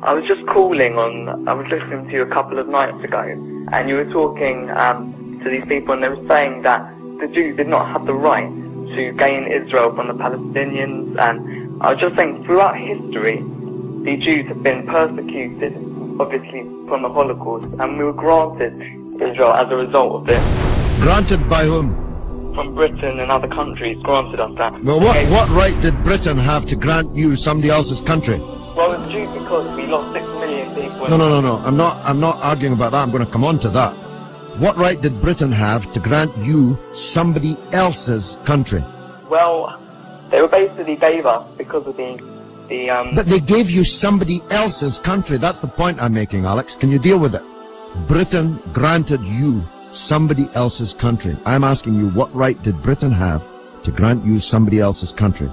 I was just calling on, I was listening to you a couple of nights ago, and you were talking to these people, and they were saying that the Jews did not have the right to gain Israel from the Palestinians, and I was just saying, throughout history, the Jews have been persecuted, obviously from the Holocaust, and we were granted Israel as a result of this. Granted by whom? From Britain and other countries granted us that. Well, what right did Britain have to grant you somebody else's country? Well, it's due because we lost 6 million people. No. I'm not arguing about that. I'm going to come on to that. What right did Britain have to grant you somebody else's country? Well, they were basically gave us because of the But they gave you somebody else's country. That's the point I'm making, Alex. Can you deal with it? Britain granted you somebody else's country. I'm asking you, what right did Britain have to grant you somebody else's country?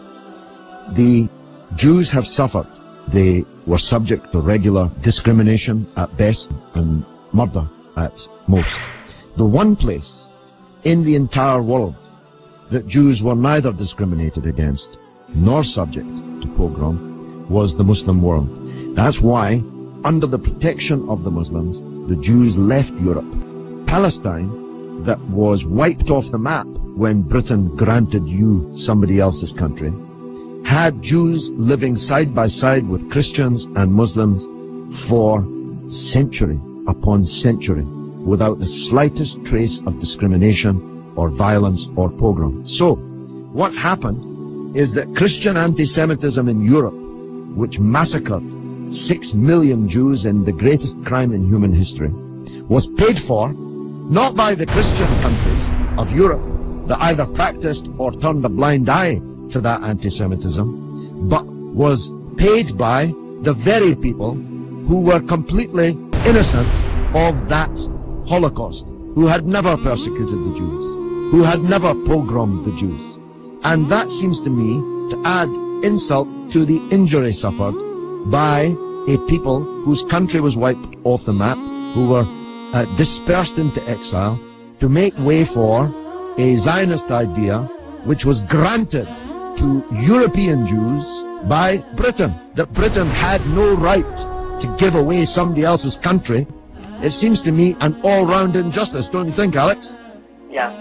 The Jews have suffered. They were subject to regular discrimination at best and murder at most. The one place in the entire world that Jews were neither discriminated against nor subject to pogrom was the Muslim world. That's why, under the protection of the Muslims, the Jews left Europe. Palestine, that was wiped off the map when Britain granted you somebody else's country, had Jews living side by side with Christians and Muslims for century upon century without the slightest trace of discrimination or violence or pogrom. So, what's happened is that Christian anti-Semitism in Europe, which massacred 6 million Jews in the greatest crime in human history, was paid for not by the Christian countries of Europe that either practiced or turned a blind eye to that anti-Semitism, but was paid by the very people who were completely innocent of that Holocaust, who had never persecuted the Jews, who had never pogromed the Jews. And that seems to me to add insult to the injury suffered by a people whose country was wiped off the map, who were dispersed into exile, to make way for a Zionist idea which was granted to European Jews by Britain, that Britain had no right to give away somebody else's country. It seems to me an all-round injustice, don't you think, Alex? Yeah.